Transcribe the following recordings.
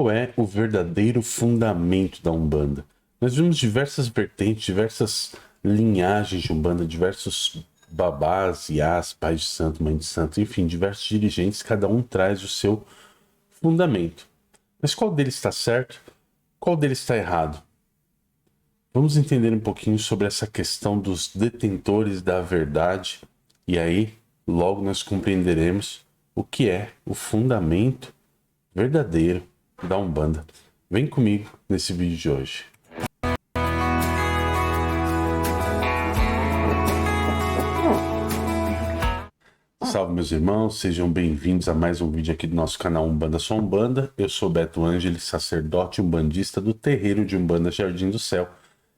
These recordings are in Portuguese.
Qual é o verdadeiro fundamento da Umbanda? Nós vimos diversas vertentes, diversas linhagens de Umbanda, diversos babás, iás, pais de santo, mãe de santo, enfim, diversos dirigentes, cada um traz o seu fundamento. Mas qual deles está certo? Qual deles está errado? Vamos entender um pouquinho sobre essa questão dos detentores da verdade e aí logo nós compreenderemos o que é o fundamento verdadeiro da Umbanda. Vem comigo nesse vídeo de hoje. Salve meus irmãos, sejam bem-vindos a mais um vídeo aqui do nosso canal Umbanda Só Umbanda. Eu sou Beto Ângeles, sacerdote umbandista do terreiro de Umbanda Jardim do Céu,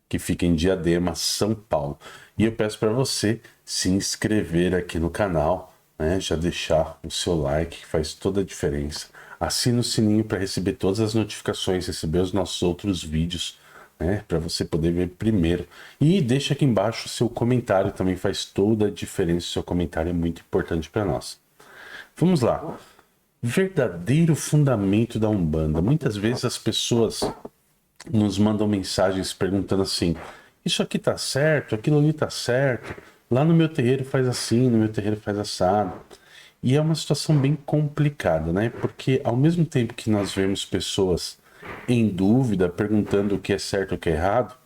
que fica em Diadema, São Paulo. E eu peço para você se inscrever aqui no canal, né? Já deixar o seu like, que faz toda a diferença. Assina o sininho para receber todas as notificações, receber os nossos outros vídeos, né? Para você poder ver primeiro. E deixa aqui embaixo o seu comentário, também faz toda a diferença. O seu comentário é muito importante para nós. Vamos lá. Verdadeiro fundamento da Umbanda. Muitas vezes as pessoas nos mandam mensagens perguntando assim: isso aqui tá certo, aquilo ali tá certo, lá no meu terreiro faz assim, no meu terreiro faz assado. E é uma situação bem complicada, né? Porque ao mesmo tempo que nós vemos pessoas em dúvida, perguntando o que é certo e o que é errado,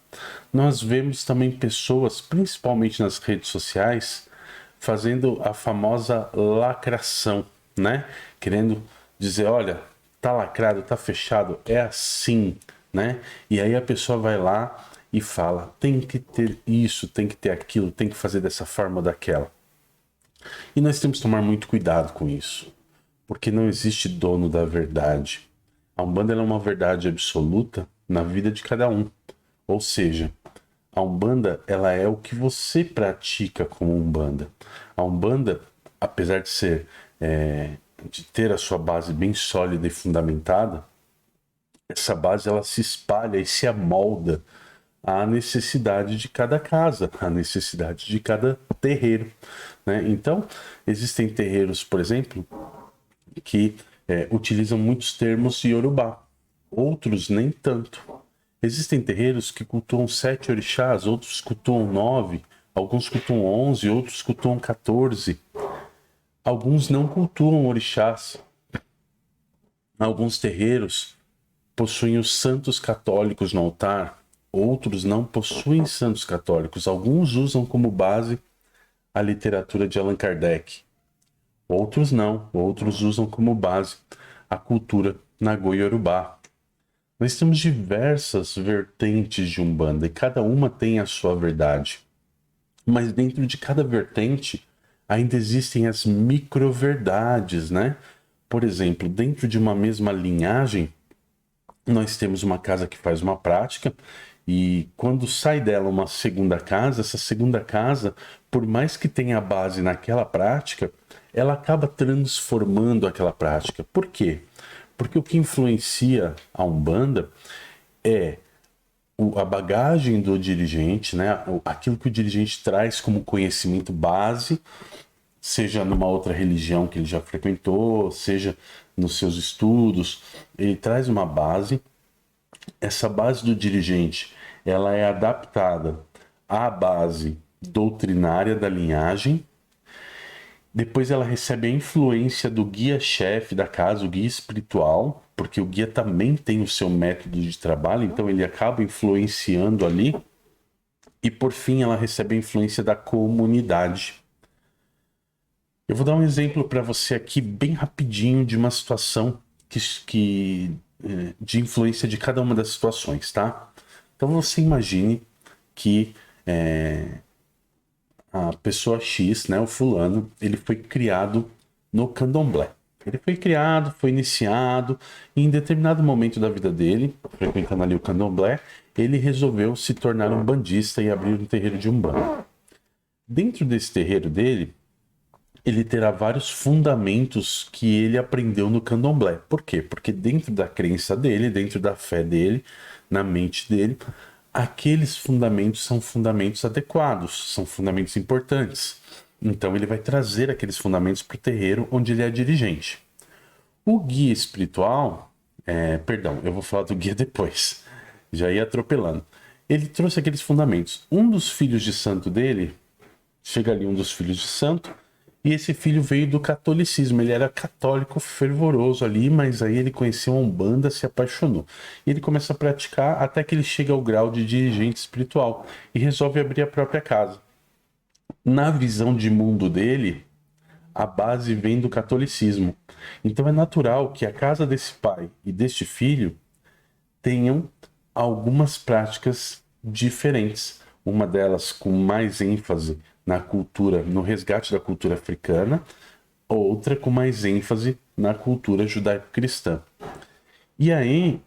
nós vemos também pessoas, principalmente nas redes sociais, fazendo a famosa lacração, né? Querendo dizer, olha, tá lacrado, tá fechado, é assim, né? E aí a pessoa vai lá e fala, tem que ter isso, tem que ter aquilo, tem que fazer dessa forma ou daquela. E nós temos que tomar muito cuidado com isso, porque não existe dono da verdade. A Umbanda é uma verdade absoluta na vida de cada um. Ou seja, a Umbanda ela é o que você pratica como Umbanda. A Umbanda, apesar de ser de ter a sua base bem sólida e fundamentada, essa base ela se espalha e se amolda à necessidade de cada casa, à necessidade de cada terreiro, né? Então, existem terreiros, por exemplo, que utilizam muitos termos iorubá, outros nem tanto. Existem terreiros que cultuam 7 orixás, outros cultuam 9, alguns cultuam 11, outros cultuam 14. Alguns não cultuam orixás. Alguns terreiros possuem os santos católicos no altar, outros não possuem santos católicos. Alguns usam como base a literatura de Allan Kardec. Outros não, outros usam como base a cultura Nagô-Yorubá. Nós temos diversas vertentes de Umbanda e cada uma tem a sua verdade. Mas dentro de cada vertente ainda existem as micro-verdades, né? Por exemplo, dentro de uma mesma linhagem, nós temos uma casa que faz uma prática e quando sai dela uma segunda casa, essa segunda casa, por mais que tenha a base naquela prática, ela acaba transformando aquela prática. Por quê? Porque o que influencia a Umbanda é a bagagem do dirigente, né? Aquilo que o dirigente traz como conhecimento base, seja numa outra religião que ele já frequentou, seja nos seus estudos, ele traz uma base. Essa base do dirigente, ela é adaptada à base doutrinária da linhagem. Depois ela recebe a influência do guia-chefe da casa, o guia espiritual, porque o guia também tem o seu método de trabalho, então ele acaba influenciando ali. E por fim ela recebe a influência da comunidade. Eu vou dar um exemplo para você aqui bem rapidinho de uma situação de influência de cada uma das situações, tá? Então você imagine que a pessoa X, né, o fulano, ele foi criado no candomblé. Ele foi criado, foi iniciado, e em determinado momento da vida dele, frequentando ali o candomblé, ele resolveu se tornar um bandista e abrir um terreiro de Umbanda. Dentro desse terreiro dele, ele terá vários fundamentos que ele aprendeu no candomblé. Por quê? Porque dentro da crença dele, dentro da fé dele, na mente dele, aqueles fundamentos são fundamentos adequados, são fundamentos importantes. Então ele vai trazer aqueles fundamentos para o terreiro onde ele é dirigente. O guia espiritual, Perdão, eu vou falar do guia depois. Já ia atropelando. Ele trouxe aqueles fundamentos. Um dos filhos de santo dele, chega ali um dos filhos de santo, e esse filho veio do catolicismo. Ele era católico fervoroso ali, mas aí ele conheceu a Umbanda, se apaixonou. E ele começa a praticar até que ele chega ao grau de dirigente espiritual e resolve abrir a própria casa. Na visão de mundo dele, a base vem do catolicismo. Então é natural que a casa desse pai e deste filho tenham algumas práticas diferentes. Uma delas com mais ênfase na cultura, no resgate da cultura africana, outra com mais ênfase na cultura judaico-cristã. E aí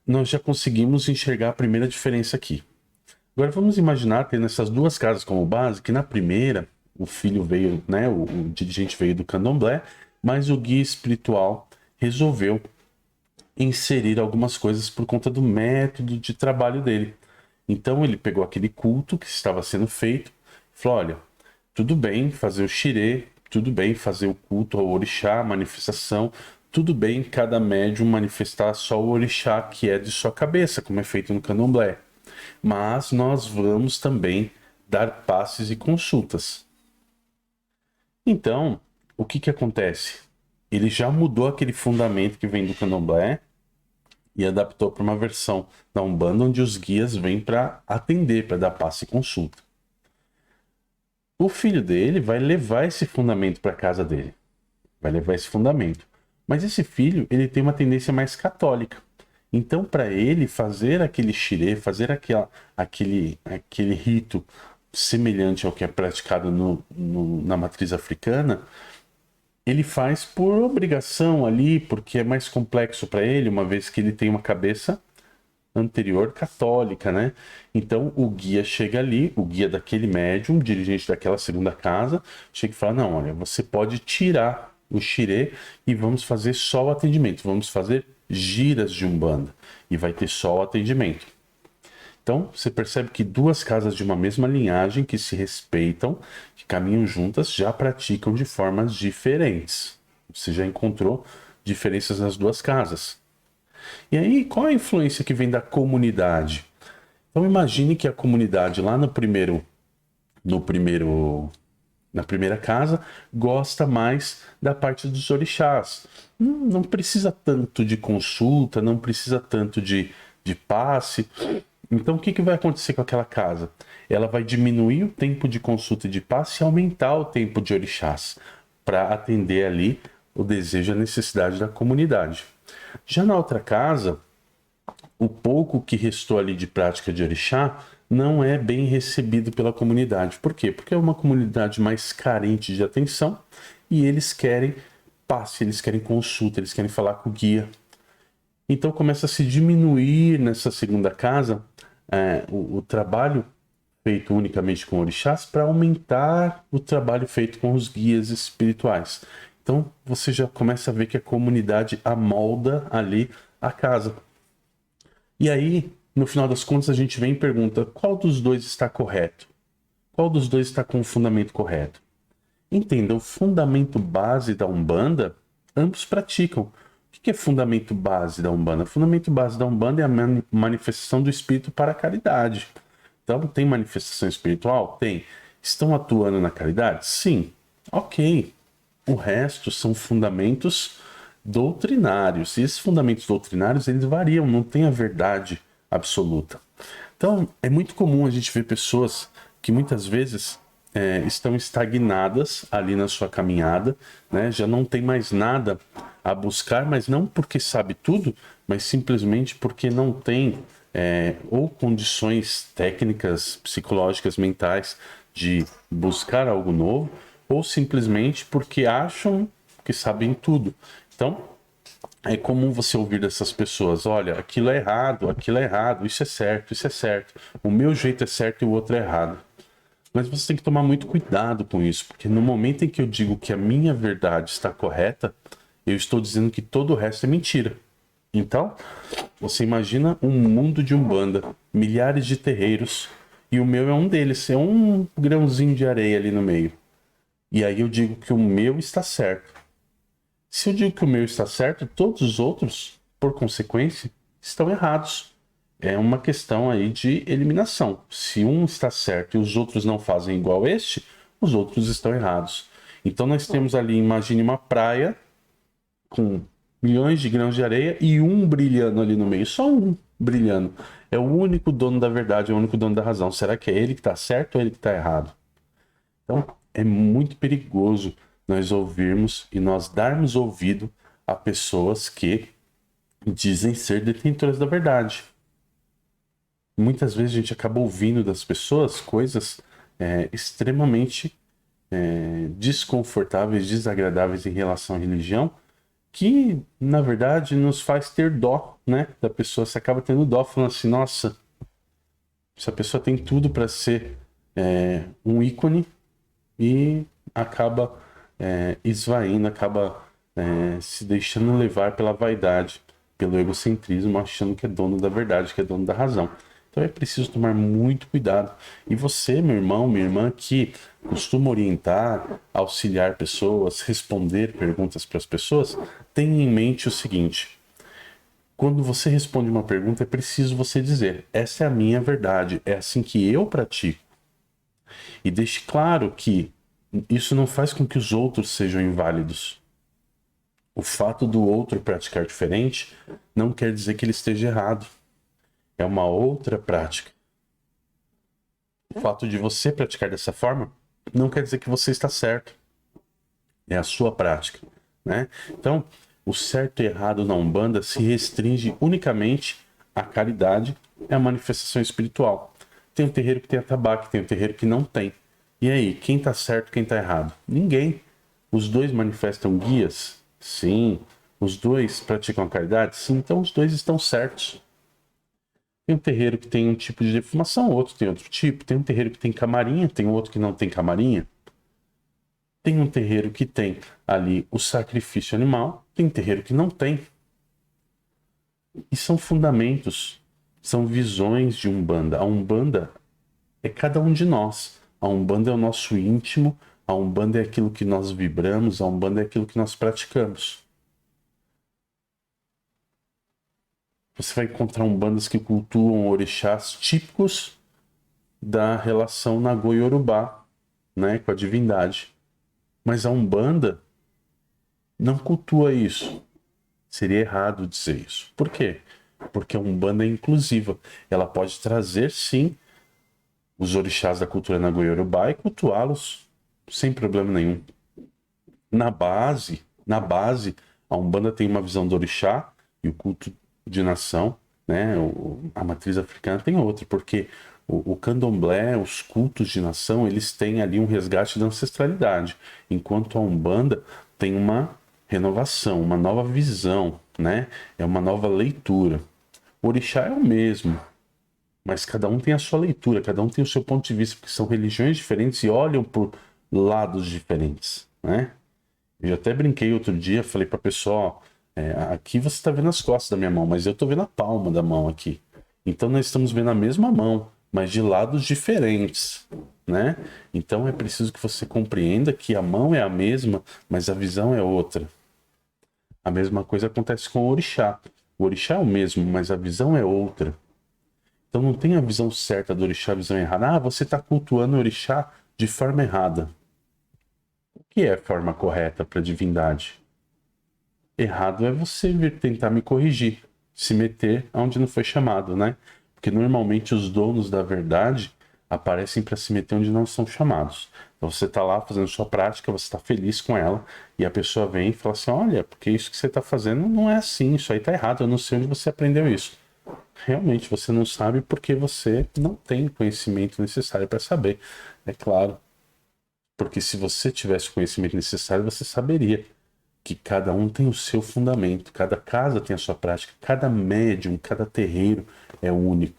nós já conseguimos enxergar a primeira diferença aqui. Agora vamos imaginar tendo essas duas casas como base, que na primeira o filho veio, né, o dirigente veio do candomblé, mas o guia espiritual resolveu inserir algumas coisas por conta do método de trabalho dele. Então ele pegou aquele culto que estava sendo feito e falou, olha, tudo bem fazer o xirê, tudo bem fazer o culto ao orixá, a manifestação, tudo bem cada médium manifestar só o orixá que é de sua cabeça, como é feito no candomblé. Mas nós vamos também dar passes e consultas. Então, o que acontece? Ele já mudou aquele fundamento que vem do candomblé e adaptou para uma versão da Umbanda, onde os guias vêm para atender, para dar passe e consulta. O filho dele vai levar esse fundamento para a casa dele. Vai levar esse fundamento. Mas esse filho, ele tem uma tendência mais católica. Então, para ele fazer aquele xirê, fazer aquele rito semelhante ao que é praticado na matriz africana, ele faz por obrigação ali, porque é mais complexo para ele, uma vez que ele tem uma cabeça anterior católica, né? Então o guia chega ali, o guia daquele médium, dirigente daquela segunda casa, chega e fala, não, olha, você pode tirar o xirê e vamos fazer só o atendimento, vamos fazer giras de Umbanda e vai ter só o atendimento. Então, você percebe que duas casas de uma mesma linhagem, que se respeitam, que caminham juntas, já praticam de formas diferentes. Você já encontrou diferenças nas duas casas. E aí, qual a influência que vem da comunidade? Então, imagine que a comunidade lá na primeira casa gosta mais da parte dos orixás. Não precisa tanto de consulta, não precisa tanto de passe. Então, o que vai acontecer com aquela casa? Ela vai diminuir o tempo de consulta e de passe e aumentar o tempo de orixás para atender ali o desejo e a necessidade da comunidade. Já na outra casa, o pouco que restou ali de prática de orixá não é bem recebido pela comunidade. Por quê? Porque é uma comunidade mais carente de atenção e eles querem passe, eles querem consulta, eles querem falar com o guia. Então começa a se diminuir nessa segunda casa o trabalho feito unicamente com orixás para aumentar o trabalho feito com os guias espirituais. Então você já começa a ver que a comunidade amolda ali a casa. E aí, no final das contas, a gente vem e pergunta, qual dos dois está correto? Qual dos dois está com o fundamento correto? Entenda, o fundamento base da Umbanda, ambos praticam. O que é fundamento base da Umbanda? O fundamento base da Umbanda é a manifestação do espírito para a caridade. Então, tem manifestação espiritual? Tem. Estão atuando na caridade? Sim. Ok. O resto são fundamentos doutrinários. E esses fundamentos doutrinários, eles variam, não tem a verdade absoluta. Então, é muito comum a gente ver pessoas que muitas vezes estão estagnadas ali na sua caminhada, né? Já não tem mais nada a buscar, mas não porque sabe tudo, mas simplesmente porque não tem ou condições técnicas, psicológicas, mentais de buscar algo novo, ou simplesmente porque acham que sabem tudo. Então, é comum você ouvir dessas pessoas, olha, aquilo é errado, isso é certo, o meu jeito é certo e o outro é errado. Mas você tem que tomar muito cuidado com isso, porque no momento em que eu digo que a minha verdade está correta, eu estou dizendo que todo o resto é mentira. Então, você imagina um mundo de Umbanda, milhares de terreiros, e o meu é um deles, é um grãozinho de areia ali no meio. E aí eu digo que o meu está certo. Se eu digo que o meu está certo, todos os outros por consequência, estão errados. É uma questão aí de eliminação. Se um está certo e os outros não fazem igual este, os outros estão errados. Então nós temos ali, imagine uma praia com milhões de grãos de areia e um brilhando ali no meio, só um brilhando. É o único dono da verdade, é o único dono da razão. Será que é ele que está certo ou ele que está errado? Então é muito perigoso nós ouvirmos e nós darmos ouvido a pessoas que dizem ser detentoras da verdade. Muitas vezes a gente acaba ouvindo das pessoas coisas extremamente desconfortáveis, desagradáveis em relação à religião, que na verdade nos faz ter dó, né, da pessoa. Você acaba tendo dó, falando assim, nossa, essa pessoa tem tudo para ser um ícone e acaba esvaindo, acaba se deixando levar pela vaidade, pelo egocentrismo, achando que é dono da verdade, que é dono da razão. Então é preciso tomar muito cuidado. E você, meu irmão, minha irmã, que costuma orientar, auxiliar pessoas, responder perguntas para as pessoas, tenha em mente o seguinte: quando você responde uma pergunta, é preciso você dizer, essa é a minha verdade, é assim que eu pratico. E deixe claro que isso não faz com que os outros sejam inválidos. O fato do outro praticar diferente não quer dizer que ele esteja errado. É uma outra prática. O fato de você praticar dessa forma não quer dizer que você está certo. É a sua prática, né? Então, o certo e errado na Umbanda se restringe unicamente à caridade e à manifestação espiritual. Tem um terreiro que tem atabaque, tem um terreiro que não tem. E aí, quem está certo, quem está errado? Ninguém. Os dois manifestam guias? Sim. Os dois praticam a caridade? Sim. Então, os dois estão certos. Tem um terreiro que tem um tipo de defumação, outro tem outro tipo. Tem um terreiro que tem camarinha, tem outro que não tem camarinha. Tem um terreiro que tem ali o sacrifício animal, tem terreiro que não tem. E são fundamentos, são visões de Umbanda. A Umbanda é cada um de nós. A Umbanda é o nosso íntimo, a Umbanda é aquilo que nós vibramos, a Umbanda é aquilo que nós praticamos. Você vai encontrar umbandas que cultuam orixás típicos da relação Nagô-Yorubá, né, com a divindade. Mas a Umbanda não cultua isso. Seria errado dizer isso. Por quê? Porque a Umbanda é inclusiva. Ela pode trazer, sim, os orixás da cultura Nagô-Yorubá e cultuá-los sem problema nenhum. Na base, a Umbanda tem uma visão do orixá e o culto de nação, né? A matriz africana tem outra, porque o candomblé, os cultos de nação, eles têm ali um resgate da ancestralidade, enquanto a Umbanda tem uma renovação, uma nova visão, né? É uma nova leitura. O orixá é o mesmo, mas cada um tem a sua leitura, cada um tem o seu ponto de vista, porque são religiões diferentes e olham por lados diferentes, né? Eu até brinquei outro dia, falei pra pessoa, aqui você tá vendo as costas da minha mão, mas eu tô vendo a palma da mão aqui. Então nós estamos vendo a mesma mão, mas de lados diferentes, né? Então é preciso que você compreenda que a mão é a mesma, mas a visão é outra. A mesma coisa acontece com o orixá. O orixá é o mesmo, mas a visão é outra. Então não tem a visão certa do orixá, a visão errada. Ah, você está cultuando o orixá de forma errada. O que é a forma correta para a divindade? Errado é você vir tentar me corrigir, se meter onde não foi chamado, né? Porque normalmente os donos da verdade aparecem para se meter onde não são chamados. Então você está lá fazendo sua prática, você está feliz com ela, e a pessoa vem e fala assim, olha, porque isso que você está fazendo não é assim, isso aí está errado, eu não sei onde você aprendeu isso. Realmente você não sabe porque você não tem conhecimento necessário para saber, é claro. Porque se você tivesse o conhecimento necessário, você saberia que cada um tem o seu fundamento, cada casa tem a sua prática, cada médium, cada terreiro é único.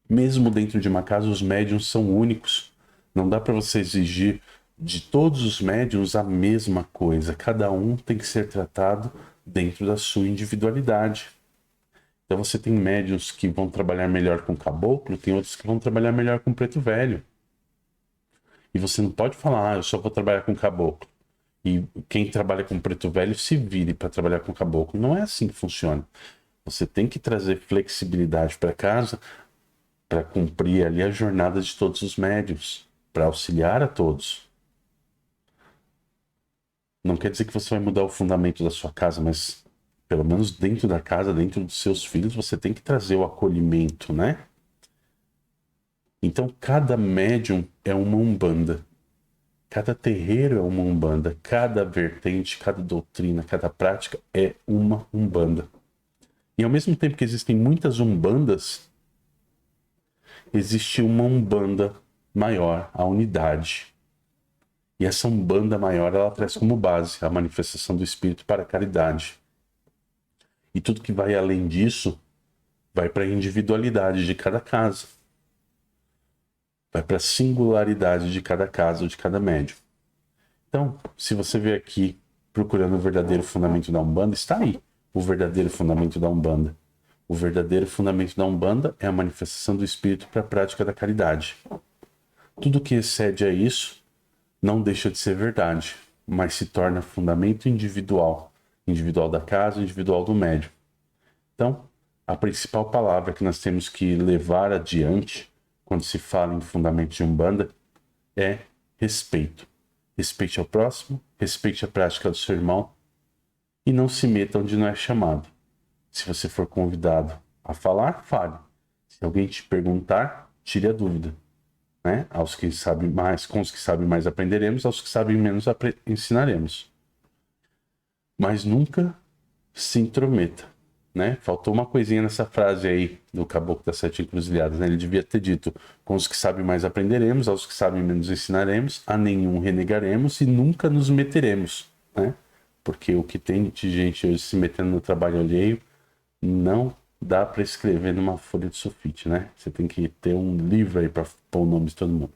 Mesmo dentro de uma casa, os médiums são únicos. Não dá para você exigir de todos os médiums a mesma coisa. Cada um tem que ser tratado dentro da sua individualidade. Então você tem médiums que vão trabalhar melhor com caboclo, tem outros que vão trabalhar melhor com preto velho. E você não pode falar, eu só vou trabalhar com caboclo. E quem trabalha com preto velho se vire para trabalhar com caboclo. Não é assim que funciona. Você tem que trazer flexibilidade para casa para cumprir ali a jornada de todos os médiuns, para auxiliar a todos. Não quer dizer que você vai mudar o fundamento da sua casa, mas pelo menos dentro da casa, dentro dos seus filhos, você tem que trazer o acolhimento, né? Então, cada médium é uma umbanda. Cada terreiro é uma umbanda. Cada vertente, cada doutrina, cada prática é uma umbanda. E ao mesmo tempo que existem muitas umbandas, existe uma umbanda maior, a unidade. E essa umbanda maior, ela traz como base a manifestação do Espírito para a caridade. E tudo que vai além disso, vai para a individualidade de cada casa. Vai para a singularidade de cada casa ou de cada médium. Então, se você vê aqui procurando o verdadeiro fundamento da Umbanda, está aí o verdadeiro fundamento da Umbanda. O verdadeiro fundamento da Umbanda é a manifestação do Espírito para a prática da caridade. Tudo que excede a isso não deixa de ser verdade, mas se torna fundamento individual. Individual da casa, individual do médium. Então, a principal palavra que nós temos que levar adiante quando se fala em fundamento de Umbanda é respeito. Respeite ao próximo, respeite a prática do seu irmão e não se meta onde não é chamado. Se você for convidado a falar, fale. Se alguém te perguntar, tire a dúvida. Né? Aos que sabem mais, com os que sabem mais aprenderemos, aos que sabem menos ensinaremos. Mas nunca se intrometa. Né? Faltou uma coisinha nessa frase aí do Caboclo das Sete Encruzilhadas, né? Ele devia ter dito: com os que sabem mais aprenderemos, aos que sabem menos ensinaremos, a nenhum renegaremos e nunca nos meteremos, né? Porque o que tem de gente hoje se metendo no trabalho alheio não dá para escrever numa folha de sulfite, né? Você tem que ter um livro aí para pôr o nome de todo mundo.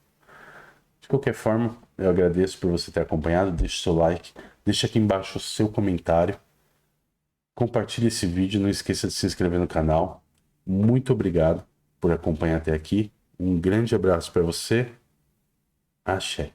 De qualquer forma, eu agradeço por você ter acompanhado. Deixe seu like, deixe aqui embaixo o seu comentário. Compartilhe esse vídeo, não esqueça de se inscrever no canal. Muito obrigado por acompanhar até aqui. Um grande abraço para você. Axé.